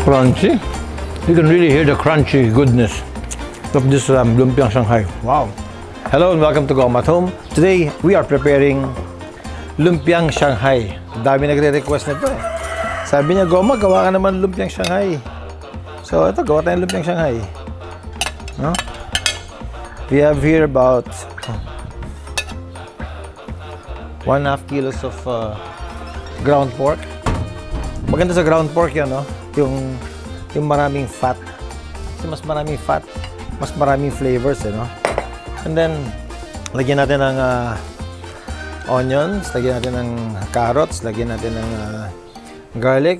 crunchy. You can really hear the crunchy goodness of this Lumpiang Shanghai. Wow. Hello and welcome to Goma at Home. Today, we are preparing Lumpiang Shanghai. Dami nagre-request nito eh. Sabi niya, Goma, gawa ka naman Lumpiang Shanghai. So, ito, gawa tayong Lumpiang Shanghai. No? We have here about 1.5 kilos of ground pork. Maganda sa ground pork yan, no? Yung maraming fat. Kasi mas maraming fat, mas maraming flavors, no? And then, lagyan natin ng onions, lagyan natin ng carrots, lagyan natin ng garlic,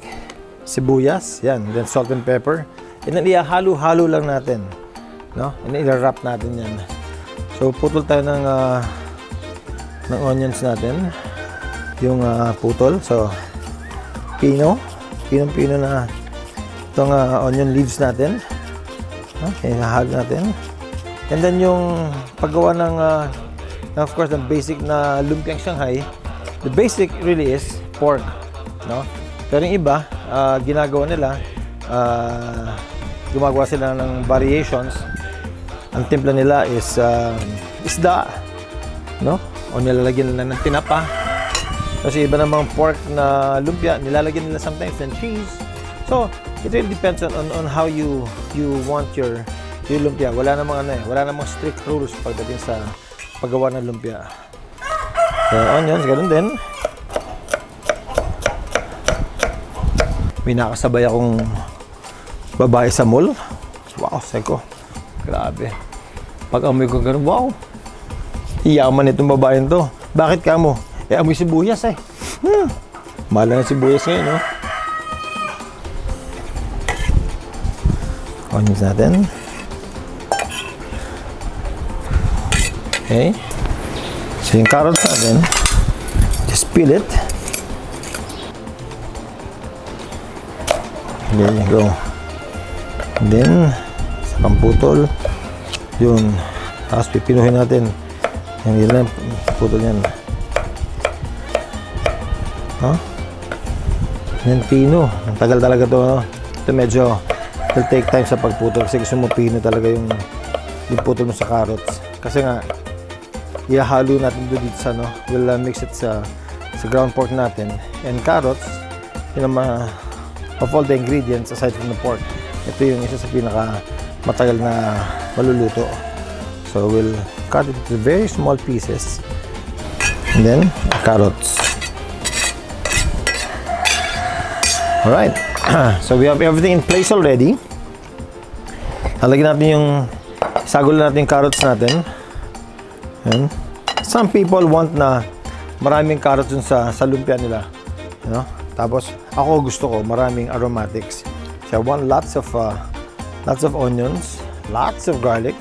sibuyas, yan. Then salt and pepper. And then, ihahalo-halo lang natin, no? And then, i-wrap natin yan. So, putol tayo ng onions natin. Yung putol. So, pinong-pino na itong onion leaves natin. Okay, hahalo natin. And then yung paggawa ng of course, the basic na Lumpiang Shanghai, the basic really is pork, no? Pero yung iba, ginagawa nila, gumagawa sila ng variations. Ang timpla nila is isda, no? O nilalagyan nila ng tinapa. Kasi iba namang pork na lumpia, nilalagyan nila sometimes ng cheese. So, it really depends on how you want your lumpia. Wala namang strict rules pagdating sa paggawa ng lumpia. So, onions, ganun din. May nakasabay akong babae sa mall. Wow, seko. Grabe. Pag amoy ko ganun, wow. Iyaman itong babaeng to. Bakit ka mo? Amoy sibuyas eh. Mahal na sibuyas ngayon, no? Onions natin. Okay. So yung carrots natin, just peel it. There you go. And then, sa pamputol, yun. Tapos pipinuhin natin. Yan lang, putol yan. Huh? Yan, pino. Ang tagal talaga to, no? Ito medyo will take time sa pagputol kasi gusto mo pino talaga yung putol mo sa carrots. Kasi nga, ihahalo natin dito sa, no? We'll mix it sa ground pork natin. And carrots, yun ang of all the ingredients aside from the pork, ito yung isa sa pinaka matagal na maluluto. So, we'll cut it into very small pieces. And then, carrots. Alright, so we have everything in place already. Halagyan natin yung sagol natin yung carrots natin. Yan. Some people want na maraming carrots dun sa lumpia nila, you know? Tapos ako gusto ko maraming aromatics. So I want lots of onions, lots of garlic.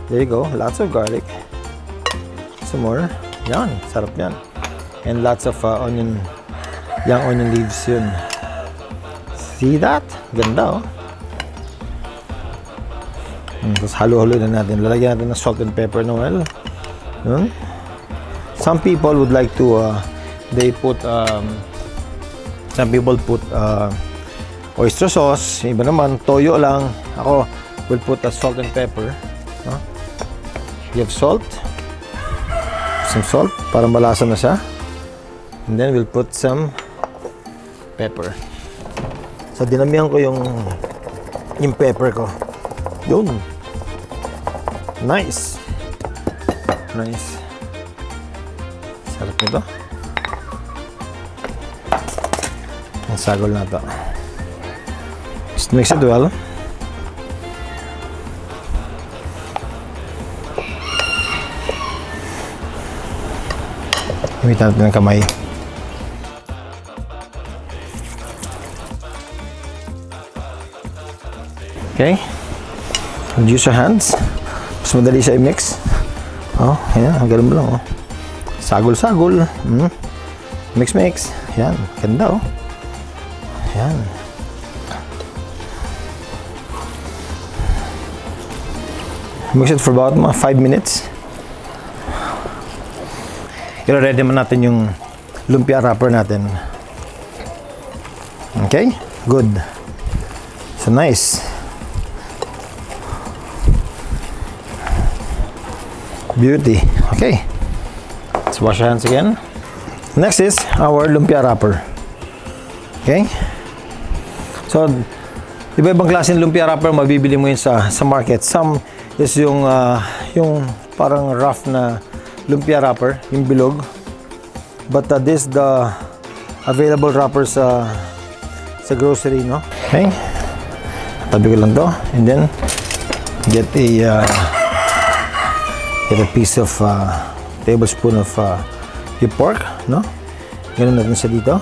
There you go, lots of garlic. Some more. Yan, sarap yan. And lots of young onion leaves yun. See that? Ganda, oh. Tapos halo-halo na natin. Lalagyan natin ng salt and pepper, Noel. Some people would like to, they put, some people put oyster sauce. Iba naman, toyo lang. Ako, will put salt and pepper. You have salt. Some salt, para malasa na siya. And then we'll put some pepper. So, dinamihan ko yung pepper ko. Yun. Nice. Nice. Sarap nito. Ang sagol na ito. Just mix it well. Gamitan natin ng kamay. Okay, and use your hands. Mas madali siya i-mix. Oh, yan, ganun mo lang, oh. Sagol-sagol. Mix. Yan, ganda, oh. Yan. Mix it for about 5 minutes. I-ready man natin yung lumpia wrapper natin. Okay? Good. So nice. Beauty. Okay. Let's wash our hands again. Next is our lumpia wrapper. Okay. So, iba-ibang klase ng lumpia wrapper mabibili mo yun sa market. Some is yung parang rough na lumpia wrapper, yung bilog. But this the available wrapper sa grocery, no? Okay. Tabi ko lang to, and then get a piece of tablespoon of yung pork, no? Ganun natin siya dito.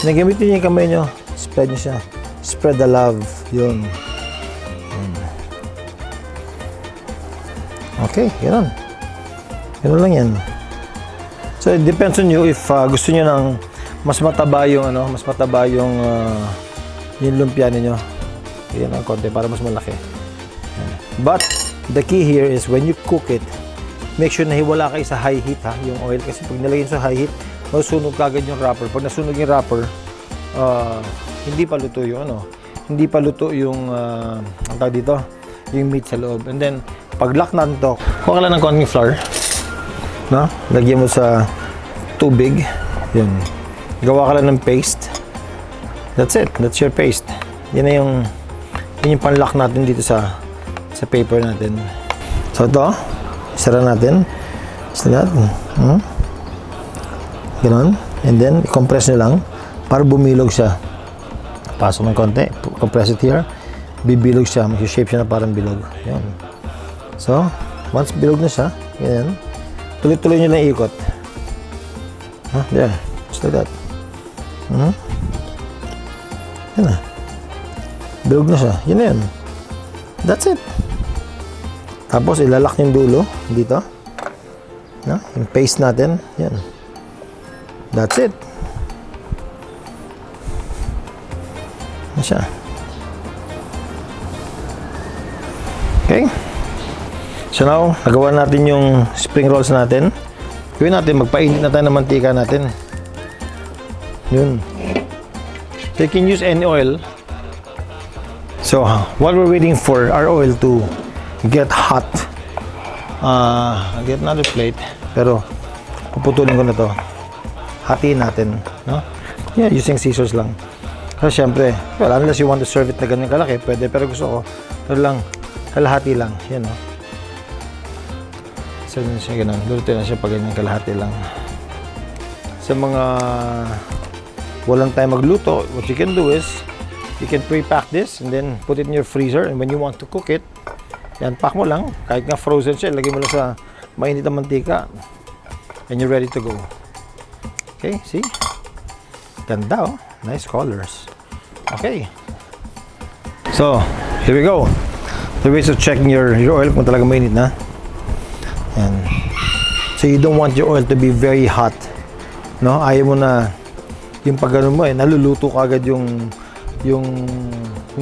Nagamitin niyo yung kamay nyo, spread niyo siya. Spread the love, yun. Okay, ganun. Ganun lang yan. So it depends on you if gusto niyo ng mas mataba yung yung lumpia niyo. Yan ang konti para mas malaki. But the key here is when you cook it, make sure na hiwala kayo sa high heat, ha, yung oil, kasi pag nilagay sa high heat, masusunog kagad yung wrapper. Pag nasunog yung wrapper, hindi pa luto yung hindi pa luto yung ang tawag dito, yung meat sa loob. And then pag lock natin to, kuha ka lang ng konting flour, no? Lagyan mo sa tubig, yun. Gawa ka lang ng paste. That's it. That's your paste. Yan yung pan-lock natin dito sa paper natin. So ito, isara natin. Isara natin. Ganon. And then, i-compress nyo lang para bumilog siya. Pasok ng konti. Compress it here. Bibilog siya. Mag-shape siya na parang bilog. Yan. So, once bilog na siya, ganyan. Tuloy-tuloy nyo lang ikot. There. Just like that. Yan na. Bilog na siya. Yun na yun. That's it. Tapos, ilalak yung dulo dito. No? Yung paste natin. Yan. That's it. Yan siya. Okay. So now, nagawa natin yung spring rolls natin. Gawin natin, magpainit na tayo ng mantika natin. Yun. So you can use any oil. So, while we're waiting for our oil to get hot, I'll get another plate. Pero, puputulin ko na to. Hatiin natin. No? Yeah, using scissors lang. Kasi syempre, well, unless you want to serve it na ganyan kalaki, pwede. Pero gusto ko, pero lang, kalahati lang. Yan, no? So, yun siya ganun. Luto na siya pag ganyan kalahati lang. Sa mga walang time magluto, what you can do is, you can pre-pack this and then put it in your freezer, and when you want to cook it, yan, pack mo lang. Kahit nga frozen siya, lagay mo lang sa mainit na mantika and you're ready to go. Okay, see? Ganda, oh. Nice colors. Okay. So, here we go. The ways of checking your oil kung talaga mainit na. Yan. So, you don't want your oil to be very hot. No? Ayaw mo na yung pag ganun mo, naluluto kagad yung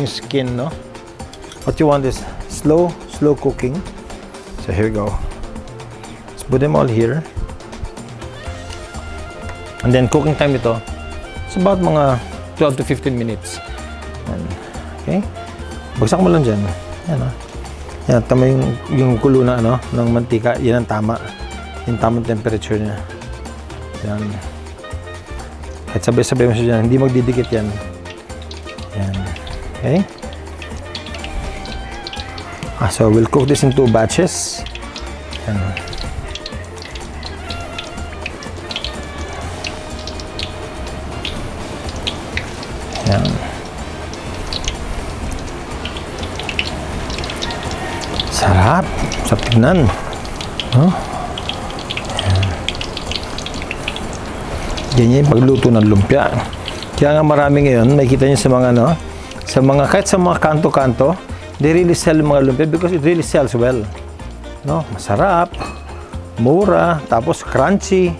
skin, no? What you want is slow cooking. So here we go. Let's put them all here. And then cooking time ito, it's about mga 12 to 15 minutes. Yan. Okay? Bagsak mo lang dyan. Yan, no? Yan, tama yung kulo na, ng mantika. Yan ang tama. Yung tamang temperature niya. Yan. At sabay-sabay mo siya dyan. Hindi magdidikit yan. Yan. Okay? So we'll cook this in 2 batches. Yan. Yan. Sarap. Sarap tignan. Huh? Ganyan yung pagluto ng lumpia. Kaya nga marami ngayon, makikita nyo sa mga, kahit sa mga kanto-kanto, they really sell mga lumpia because it really sells well. No? Masarap, mura, tapos crunchy.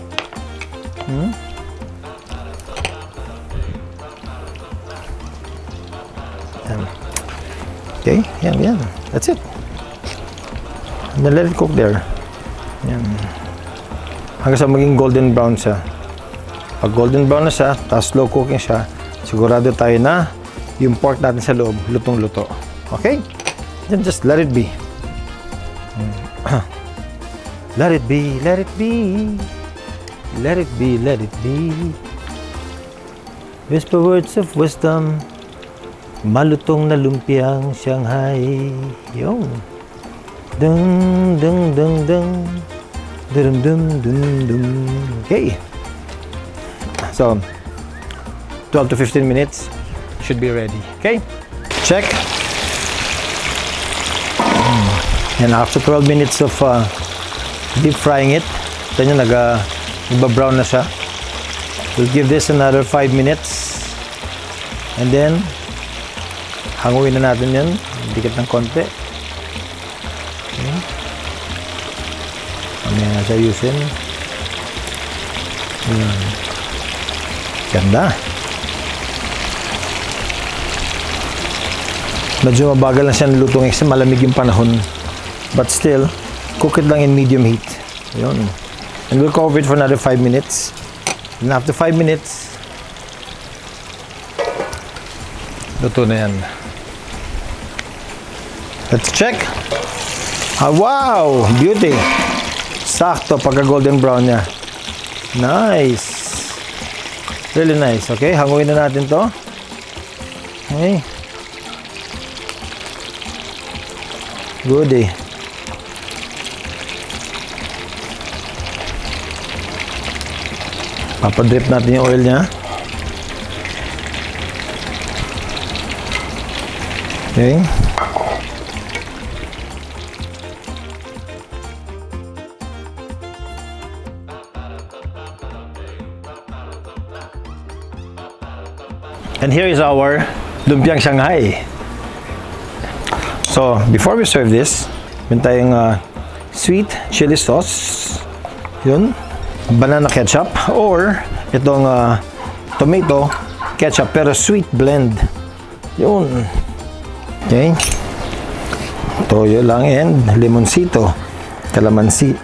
Yan. Okay, yan. That's it. And then let it cook there. Yan. Hanggang sa maging golden brown siya. Pag golden brown na siya, tapos slow cooking siya, sigurado tayo na yung pork natin sa loob, lutong-luto. Okay? Then just let it be. Let it be, let it be. Let it be, let it be. Whisper words of wisdom. Malutong na lumpiang Shanghai. Yung. Dung, dung, dung, dung. Dum, dum, dum, dum. Okay. So, 12 to 15 minutes should be ready. Okay? Check. And after 12 minutes of deep frying it, then yun, nag-brown na siya. We'll give this another 5 minutes. And then, hanguin na natin yan. Dikit ng konti. Okay. Mamaya na siya ayusin. Ganda. Medyo mabagal na siya nilutong kasi malamig yung panahon. But still, cook it lang in medium heat. Yun. And we'll cover it for another 5 minutes. And after 5 minutes, luto na yan. Let's check. Ah, wow! Beauty! Sakto pagka golden brown niya. Nice! Really nice. Okay, hanguin na natin to. Okay. Good eh. Papadrip natin yung oil niya. Okay. And here is our Lumpiang Shanghai. So, before we serve this, meron tayong sweet chili sauce. Yun. Banana ketchup. Or, itong tomato ketchup, pero sweet blend. Yun. Okay. Toyo lang and limoncito. Calamansi.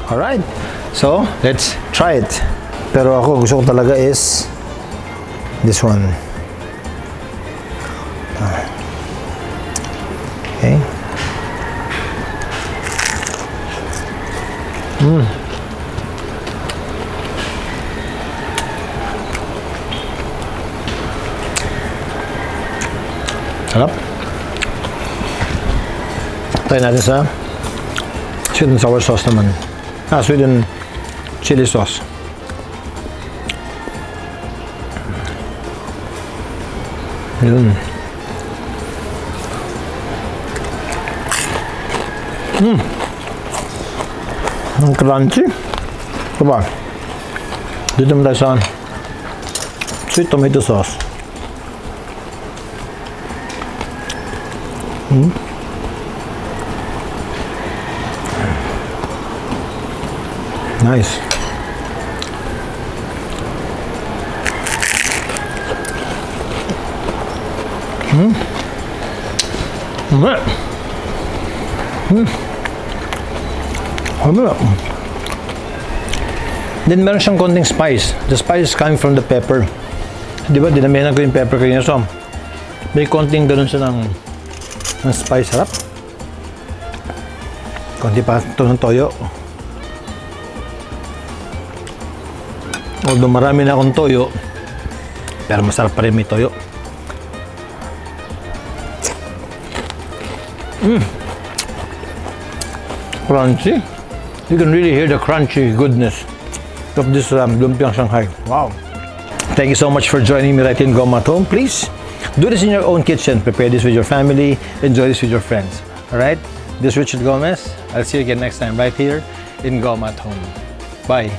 Alright, so let's try it. Pero ako gusto ko talaga is this one. Okay. Sarap. Try natin sa sweet and sour sauce naman. Sweet and chili sauce. Yun. Ang crunchy. Diba? Dito naman tayo sa sweet tomato sauce. Nice. Then meron siyang konting spice. The spice is coming from the pepper. Di ba? Dinamihan ko yung pepper kanina. So, may konting ganun siya ng spice. Harap. Konti pa ito ng toyo. Although marami na akong toyo, pero masarap pa rin may toyo. Crunchy. You can really hear the crunchy goodness of this Lumpiang Shanghai. Wow. Thank you so much for joining me right in Goma at home. Please do this in your own kitchen. Prepare this with your family. Enjoy this with your friends. Alright? This is Richard Gomez. I'll see you again next time right here in Goma at home. Bye.